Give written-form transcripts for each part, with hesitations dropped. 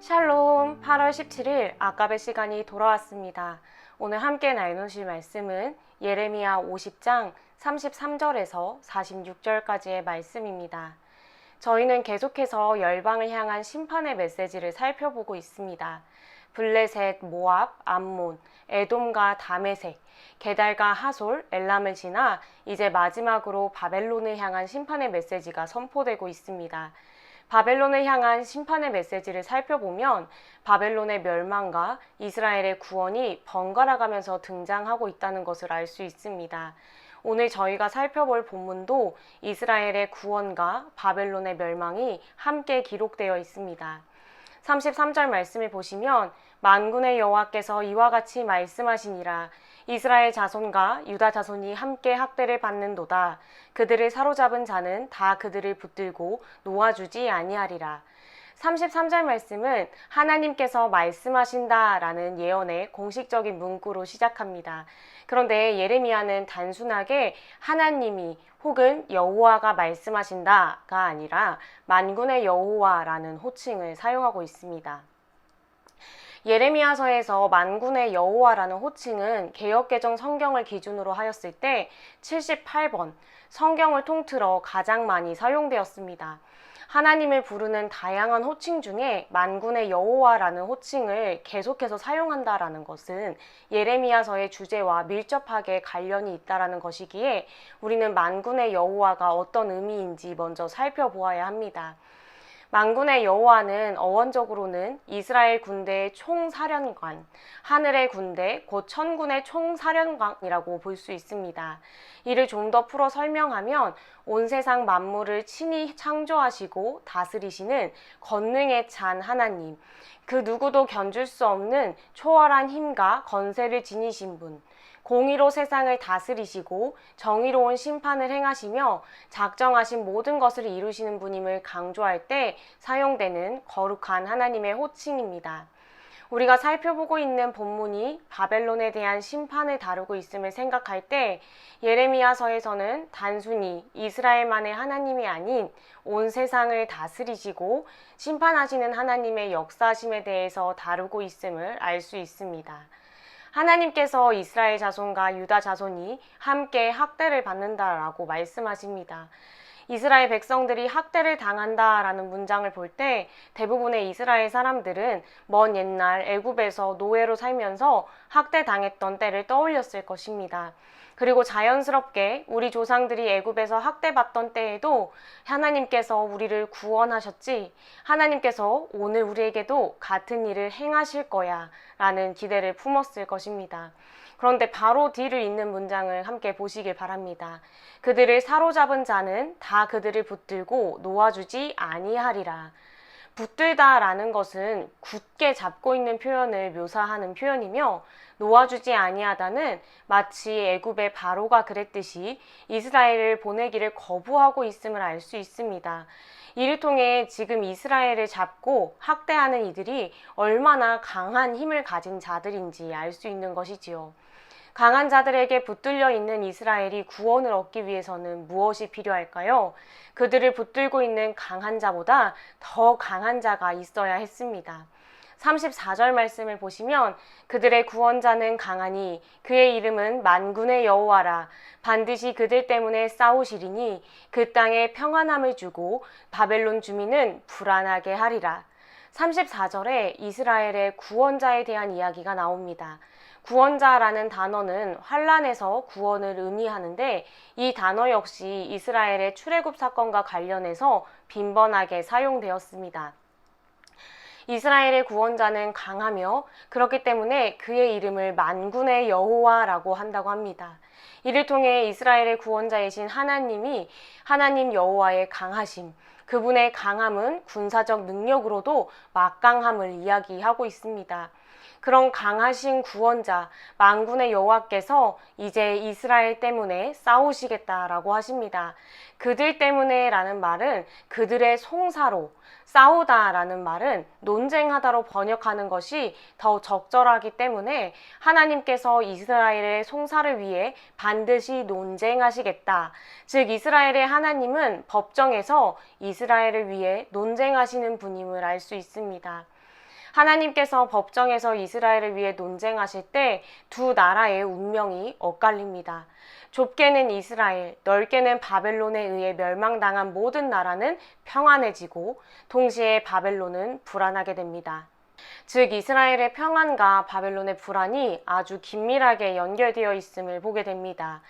샬롬. 8월 17일 아까베 시간이 돌아왔습니다. 오늘 함께 나누실 말씀은 예레미야 50장 33절에서 46절까지의 말씀입니다. 저희는 계속해서 열방을 향한 심판의 메시지를 살펴보고 있습니다. 블레셋, 모압, 암몬, 에돔과 다메섹, 게달과 하솔, 엘람을 지나 이제 마지막으로 바벨론을 향한 심판의 메시지가 선포되고 있습니다. 바벨론을 향한 심판의 메시지를 살펴보면 바벨론의 멸망과 이스라엘의 구원이 번갈아 가면서 등장하고 있다는 것을 알 수 있습니다. 오늘 저희가 살펴볼 본문도 이스라엘의 구원과 바벨론의 멸망이 함께 기록되어 있습니다. 33절 말씀을 보시면 만군의 여호와께서 이와 같이 말씀하시니라. 이스라엘 자손과 유다 자손이 함께 학대를 받는도다. 그들을 사로잡은 자는 다 그들을 붙들고 놓아주지 아니하리라. 33절 말씀은 하나님께서 말씀하신다라는 예언의 공식적인 문구로 시작합니다. 그런데 예레미야는 단순하게 하나님이 혹은 여호와가 말씀하신다가 아니라 만군의 여호와라는 호칭을 사용하고 있습니다. 예레미야서에서 만군의 여호와라는 호칭은 개역개정 성경을 기준으로 하였을 때 78번, 성경을 통틀어 가장 많이 사용되었습니다. 하나님을 부르는 다양한 호칭 중에 만군의 여호와라는 호칭을 계속해서 사용한다라는 것은 예레미야서의 주제와 밀접하게 관련이 있다라는 것이기에 우리는 만군의 여호와가 어떤 의미인지 먼저 살펴보아야 합니다. 만군의 여호와는 어원적으로는 이스라엘 군대의 총사령관, 하늘의 군대, 곧 천군의 총사령관이라고 볼 수 있습니다. 이를 좀 더 풀어 설명하면 온 세상 만물을 친히 창조하시고 다스리시는 권능에 찬 하나님, 그 누구도 견줄 수 없는 초월한 힘과 건세를 지니신 분, 공의로 세상을 다스리시고 정의로운 심판을 행하시며 작정하신 모든 것을 이루시는 분임을 강조할 때 사용되는 거룩한 하나님의 호칭입니다. 우리가 살펴보고 있는 본문이 바벨론에 대한 심판을 다루고 있음을 생각할 때 예레미야서에서는 단순히 이스라엘만의 하나님이 아닌 온 세상을 다스리시고 심판하시는 하나님의 역사심에 대해서 다루고 있음을 알 수 있습니다. 하나님께서 이스라엘 자손과 유다 자손이 함께 학대를 받는다라고 말씀하십니다. 이스라엘 백성들이 학대를 당한다라는 문장을 볼 때 대부분의 이스라엘 사람들은 먼 옛날 애굽에서 노예로 살면서 학대당했던 때를 떠올렸을 것입니다. 그리고 자연스럽게 우리 조상들이 애굽에서 학대받던 때에도 하나님께서 우리를 구원하셨지, 하나님께서 오늘 우리에게도 같은 일을 행하실 거야 라는 기대를 품었을 것입니다. 그런데 바로 뒤를 잇는 문장을 함께 보시길 바랍니다. 그들을 사로잡은 자는 다 그들을 붙들고 놓아주지 아니하리라. 붙들다라는 것은 굳게 잡고 있는 표현을 묘사하는 표현이며 놓아주지 아니하다는 마치 애굽의 바로가 그랬듯이 이스라엘을 보내기를 거부하고 있음을 알 수 있습니다. 이를 통해 지금 이스라엘을 잡고 학대하는 이들이 얼마나 강한 힘을 가진 자들인지 알 수 있는 것이지요. 강한 자들에게 붙들려 있는 이스라엘이 구원을 얻기 위해서는 무엇이 필요할까요? 그들을 붙들고 있는 강한 자보다 더 강한 자가 있어야 했습니다. 34절 말씀을 보시면 그들의 구원자는 강하니 그의 이름은 만군의 여호와라. 반드시 그들 때문에 싸우시리니 그 땅에 평안함을 주고 바벨론 주민은 불안하게 하리라. 34절에 이스라엘의 구원자에 대한 이야기가 나옵니다. 구원자라는 단어는 환란에서 구원을 의미하는데 이 단어 역시 이스라엘의 출애굽 사건과 관련해서 빈번하게 사용되었습니다. 이스라엘의 구원자는 강하며 그렇기 때문에 그의 이름을 만군의 여호와라고 한다고 합니다. 이를 통해 이스라엘의 구원자이신 하나님이 하나님 여호와의 강하심, 그분의 강함은 군사적 능력으로도 막강함을 이야기하고 있습니다. 그런 강하신 구원자, 만군의 여호와께서 이제 이스라엘 때문에 싸우시겠다라고 하십니다. 그들 때문에 라는 말은 그들의 송사로, 싸우다라는 말은 논쟁하다로 번역하는 것이 더 적절하기 때문에 하나님께서 이스라엘의 송사를 위해 반드시 논쟁하시겠다. 즉 이스라엘의 하나님은 법정에서 이스라엘을 위해 논쟁하시는 분임을 알 수 있습니다. 하나님께서 법정에서 이스라엘을 위해 논쟁하실 때 두 나라의 운명이 엇갈립니다. 좁게는 이스라엘, 넓게는 바벨론에 의해 멸망당한 모든 나라는 평안해지고 동시에 바벨론은 불안하게 됩니다. 즉 이스라엘의 평안과 바벨론의 불안이 아주 긴밀하게 연결되어 있음을 보게 됩니다.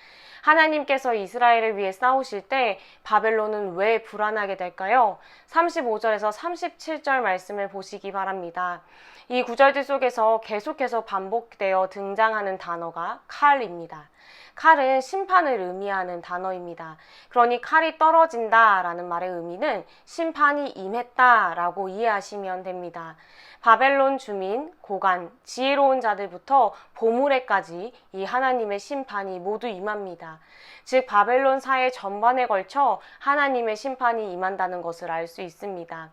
하나님께서 이스라엘을 위해 싸우실 때 바벨론은 왜 불안하게 될까요? 35절에서 37절 말씀을 보시기 바랍니다. 이 구절들 속에서 계속해서 반복되어 등장하는 단어가 칼입니다. 칼은 심판을 의미하는 단어입니다. 그러니 칼이 떨어진다 라는 말의 의미는 심판이 임했다 라고 이해하시면 됩니다. 바벨론 주민, 고관, 지혜로운 자들부터 보물에까지 이 하나님의 심판이 모두 임합니다. 즉 바벨론 사회 전반에 걸쳐 하나님의 심판이 임한다는 것을 알 수 있습니다.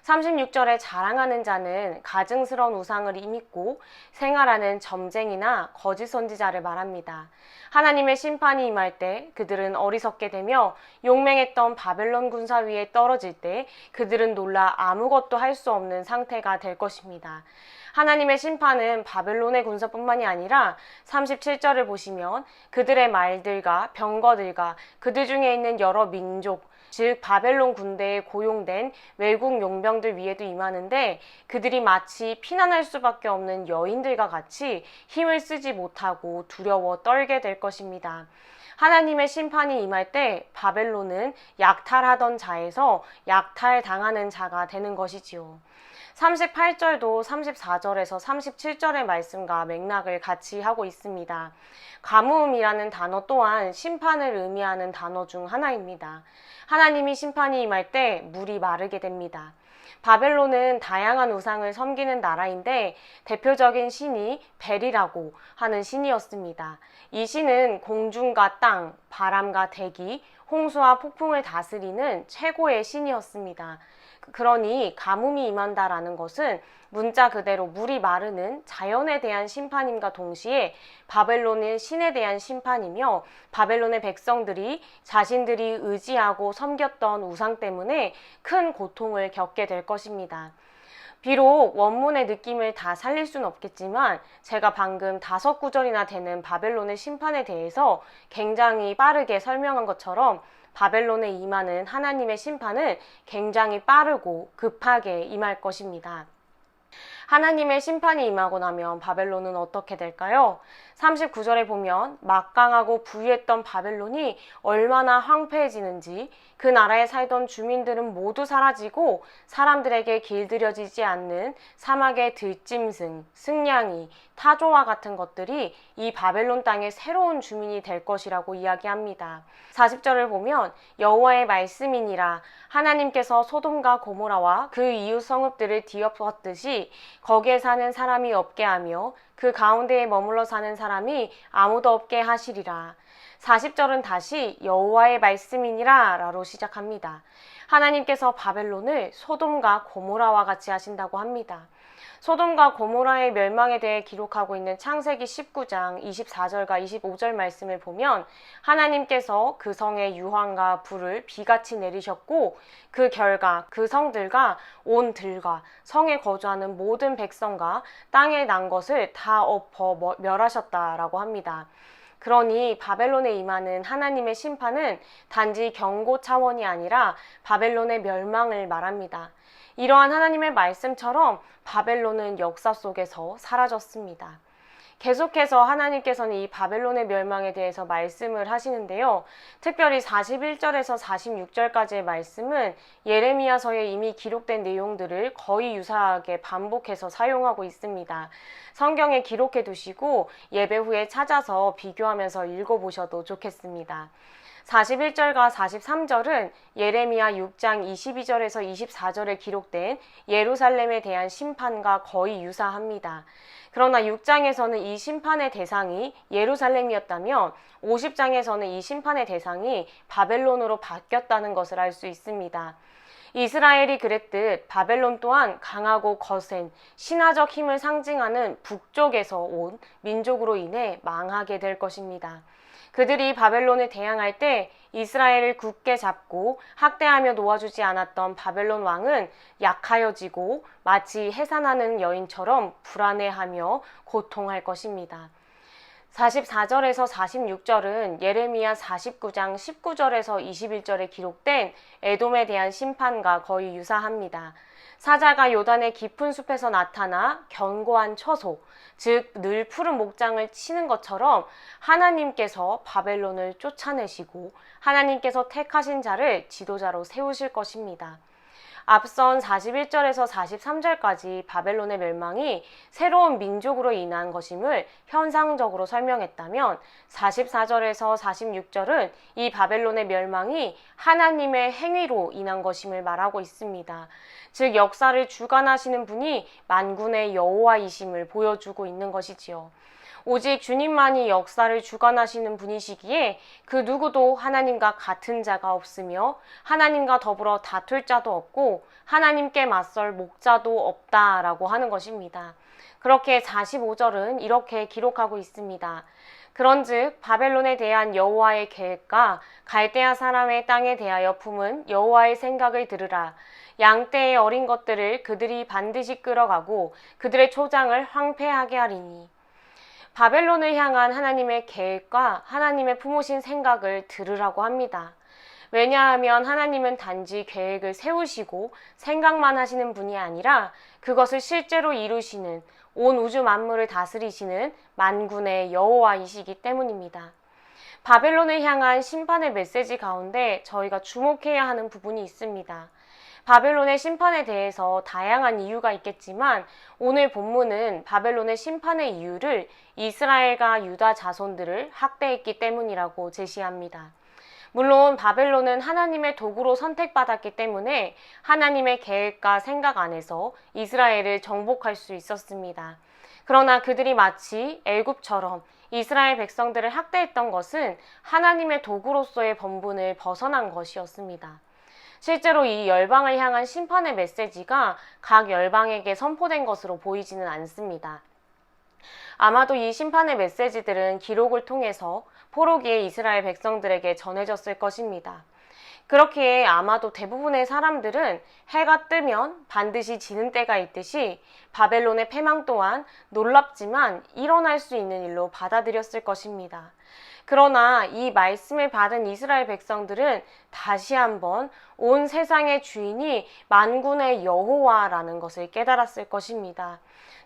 36절에 자랑하는 자는 가증스러운 우상을 믿고 생활하는 점쟁이나 거짓 선지자를 말합니다. 하나님의 심판이 임할 때 그들은 어리석게 되며 용맹했던 바벨론 군사 위에 떨어질 때 그들은 놀라 아무것도 할 수 없는 상태가 될 것입니다. 하나님의 심판은 바벨론의 군사뿐만이 아니라 37절을 보시면 그들의 말들과 병거들과 그들 중에 있는 여러 민족, 즉 바벨론 군대에 고용된 외국 용병들 위에도 임하는데 그들이 마치 피난할 수밖에 없는 여인들과 같이 힘을 쓰지 못하고 두려워 떨게 될 것입니다. 하나님의 심판이 임할 때 바벨론은 약탈하던 자에서 약탈당하는 자가 되는 것이지요. 38절도 34절에서 37절의 말씀과 맥락을 같이 하고 있습니다. 가뭄이라는 단어 또한 심판을 의미하는 단어 중 하나입니다. 하나님이 심판이 임할 때 물이 마르게 됩니다. 바벨론은 다양한 우상을 섬기는 나라인데 대표적인 신이 벨이라고 하는 신이었습니다. 이 신은 공중과 땅, 바람과 대기, 홍수와 폭풍을 다스리는 최고의 신이었습니다. 그러니 가뭄이 임한다라는 것은 문자 그대로 물이 마르는 자연에 대한 심판임과 동시에 바벨론의 신에 대한 심판이며 바벨론의 백성들이 자신들이 의지하고 섬겼던 우상 때문에 큰 고통을 겪게 될 것입니다. 비록 원문의 느낌을 다 살릴 수는 없겠지만 제가 방금 5구절이나 되는 바벨론의 심판에 대해서 굉장히 빠르게 설명한 것처럼 바벨론에 임하는 하나님의 심판은 굉장히 빠르고 급하게 임할 것입니다. 하나님의 심판이 임하고 나면 바벨론은 어떻게 될까요? 39절에 보면 막강하고 부유했던 바벨론이 얼마나 황폐해지는지 그 나라에 살던 주민들은 모두 사라지고 사람들에게 길들여지지 않는 사막의 들짐승, 승냥이, 타조와 같은 것들이 이 바벨론 땅의 새로운 주민이 될 것이라고 이야기합니다. 40절을 보면 여호와의 말씀이니라 하나님께서 소돔과 고모라와 그 이웃 성읍들을 뒤엎었듯이 거기에 사는 사람이 없게 하며 그 가운데에 머물러 사는 사람이 아무도 없게 하시리라. 40절은 다시 여호와의 말씀이니라 라로 시작합니다. 하나님께서 바벨론을 소돔과 고모라와 같이 하신다고 합니다. 소돔과 고모라의 멸망에 대해 기록하고 있는 창세기 19장 24절과 25절 말씀을 보면 하나님께서 그 성에 유황과 불을 비같이 내리셨고 그 결과 그 성들과 온 들과 성에 거주하는 모든 백성과 땅에 난 것을 다 엎어 멸하셨다라고 합니다. 그러니 바벨론에 임하는 하나님의 심판은 단지 경고 차원이 아니라 바벨론의 멸망을 말합니다. 이러한 하나님의 말씀처럼 바벨론은 역사 속에서 사라졌습니다. 계속해서 하나님께서는 이 바벨론의 멸망에 대해서 말씀을 하시는데요. 특별히 41절에서 46절까지의 말씀은 예레미야서에 이미 기록된 내용들을 거의 유사하게 반복해서 사용하고 있습니다. 성경에 기록해 두시고 예배 후에 찾아서 비교하면서 읽어보셔도 좋겠습니다. 41절과 43절은 예레미야 6장 22절에서 24절에 기록된 예루살렘에 대한 심판과 거의 유사합니다. 그러나 6장에서는 이 심판의 대상이 예루살렘이었다면 50장에서는 이 심판의 대상이 바벨론으로 바뀌었다는 것을 알 수 있습니다. 이스라엘이 그랬듯 바벨론 또한 강하고 거센 신화적 힘을 상징하는 북쪽에서 온 민족으로 인해 망하게 될 것입니다. 그들이 바벨론을 대항할 때 이스라엘을 굳게 잡고 학대하며 놓아주지 않았던 바벨론 왕은 약하여지고 마치 해산하는 여인처럼 불안해하며 고통할 것입니다. 44절에서 46절은 예레미야 49장 19절에서 21절에 기록된 에돔에 대한 심판과 거의 유사합니다. 사자가 요단의 깊은 숲에서 나타나 견고한 처소, 즉 늘 푸른 목장을 치는 것처럼 하나님께서 바벨론을 쫓아내시고 하나님께서 택하신 자를 지도자로 세우실 것입니다. 앞선 41절에서 43절까지 바벨론의 멸망이 새로운 민족으로 인한 것임을 현상적으로 설명했다면 44절에서 46절은 이 바벨론의 멸망이 하나님의 행위로 인한 것임을 말하고 있습니다. 즉 역사를 주관하시는 분이 만군의 여호와이심을 보여주고 있는 것이지요. 오직 주님만이 역사를 주관하시는 분이시기에 그 누구도 하나님과 같은 자가 없으며 하나님과 더불어 다툴 자도 없고 하나님께 맞설 목자도 없다라고 하는 것입니다. 그렇게 45절은 이렇게 기록하고 있습니다. 그런즉 바벨론에 대한 여호와의 계획과 갈대아 사람의 땅에 대하여 품은 여호와의 생각을 들으라. 양떼의 어린 것들을 그들이 반드시 끌어가고 그들의 초장을 황폐하게 하리니. 바벨론을 향한 하나님의 계획과 하나님의 품으신 생각을 들으라고 합니다. 왜냐하면 하나님은 단지 계획을 세우시고 생각만 하시는 분이 아니라 그것을 실제로 이루시는 온 우주 만물을 다스리시는 만군의 여호와이시기 때문입니다. 바벨론을 향한 심판의 메시지 가운데 저희가 주목해야 하는 부분이 있습니다. 바벨론의 심판에 대해서 다양한 이유가 있겠지만 오늘 본문은 바벨론의 심판의 이유를 이스라엘과 유다 자손들을 학대했기 때문이라고 제시합니다. 물론 바벨론은 하나님의 도구로 선택받았기 때문에 하나님의 계획과 생각 안에서 이스라엘을 정복할 수 있었습니다. 그러나 그들이 마치 애굽처럼 이스라엘 백성들을 학대했던 것은 하나님의 도구로서의 본분을 벗어난 것이었습니다. 실제로 이 열방을 향한 심판의 메시지가 각 열방에게 선포된 것으로 보이지는 않습니다. 아마도 이 심판의 메시지들은 기록을 통해서 포로기의 이스라엘 백성들에게 전해졌을 것입니다. 그렇기에 아마도 대부분의 사람들은 해가 뜨면 반드시 지는 때가 있듯이 바벨론의 패망 또한 놀랍지만 일어날 수 있는 일로 받아들였을 것입니다. 그러나 이 말씀을 받은 이스라엘 백성들은 다시 한번 온 세상의 주인이 만군의 여호와라는 것을 깨달았을 것입니다.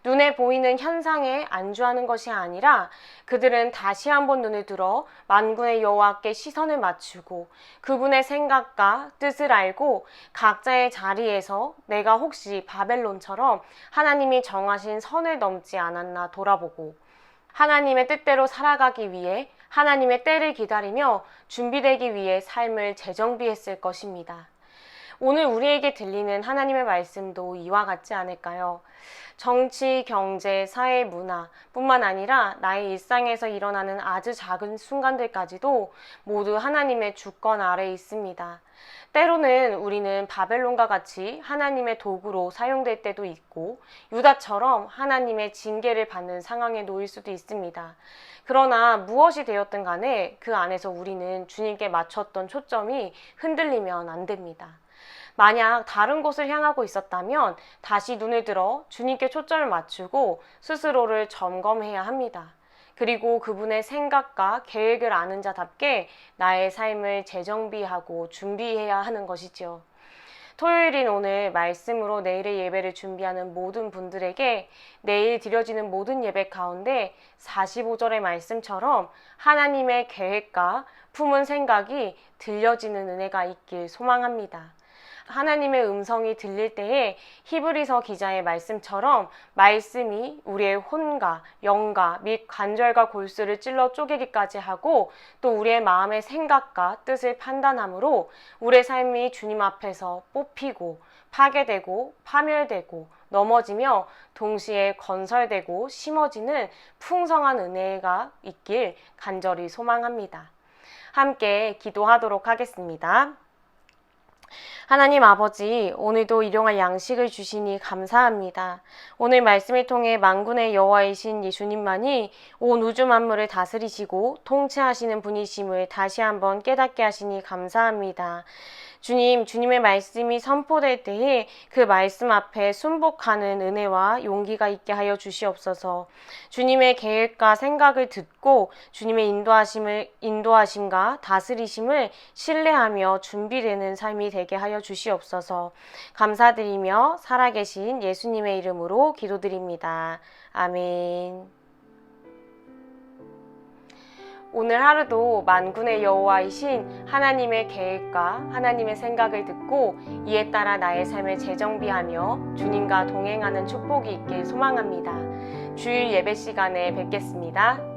눈에 보이는 현상에 안주하는 것이 아니라 그들은 다시 한번 눈을 들어 만군의 여호와께 시선을 맞추고 그분의 생각과 뜻을 알고 각자의 자리에서 내가 혹시 바벨론처럼 하나님이 정하신 선을 넘지 않았나 돌아보고 하나님의 뜻대로 살아가기 위해 하나님의 때를 기다리며 준비되기 위해 삶을 재정비했을 것입니다. 오늘 우리에게 들리는 하나님의 말씀도 이와 같지 않을까요? 정치, 경제, 사회, 문화 뿐만 아니라 나의 일상에서 일어나는 아주 작은 순간들까지도 모두 하나님의 주권 아래에 있습니다. 때로는 우리는 바벨론과 같이 하나님의 도구로 사용될 때도 있고 유다처럼 하나님의 징계를 받는 상황에 놓일 수도 있습니다. 그러나 무엇이 되었든 간에 그 안에서 우리는 주님께 맞췄던 초점이 흔들리면 안 됩니다. 만약 다른 곳을 향하고 있었다면 다시 눈을 들어 주님께 초점을 맞추고 스스로를 점검해야 합니다. 그리고 그분의 생각과 계획을 아는 자답게 나의 삶을 재정비하고 준비해야 하는 것이죠. 토요일인 오늘 말씀으로 내일의 예배를 준비하는 모든 분들에게 내일 드려지는 모든 예배 가운데 45절의 말씀처럼 하나님의 계획과 품은 생각이 들려지는 은혜가 있길 소망합니다. 하나님의 음성이 들릴 때에 히브리서 기자의 말씀처럼 말씀이 우리의 혼과 영과 및 관절과 골수를 찔러 쪼개기까지 하고 또 우리의 마음의 생각과 뜻을 판단함으로 우리의 삶이 주님 앞에서 뽑히고 파괴되고 파멸되고 넘어지며 동시에 건설되고 심어지는 풍성한 은혜가 있길 간절히 소망합니다. 함께 기도하도록 하겠습니다. 하나님 아버지, 오늘도 일용할 양식을 주시니 감사합니다. 오늘 말씀을 통해 만군의 여호와이신 예수님만이 온 우주 만물을 다스리시고 통치하시는 분이심을 다시 한번 깨닫게 하시니 감사합니다. 주님, 주님의 말씀이 선포될 때에 그 말씀 앞에 순복하는 은혜와 용기가 있게 하여 주시옵소서. 주님의 계획과 생각을 듣고 주님의 인도하심과 다스리심을 신뢰하며 준비되는 삶이 되게 하여 주시옵소서. 감사드리며 살아계신 예수님의 이름으로 기도드립니다. 아멘. 오늘 하루도 만군의 여호와이신 하나님의 계획과 하나님의 생각을 듣고 이에 따라 나의 삶을 재정비하며 주님과 동행하는 축복이 있길 소망합니다. 주일 예배 시간에 뵙겠습니다.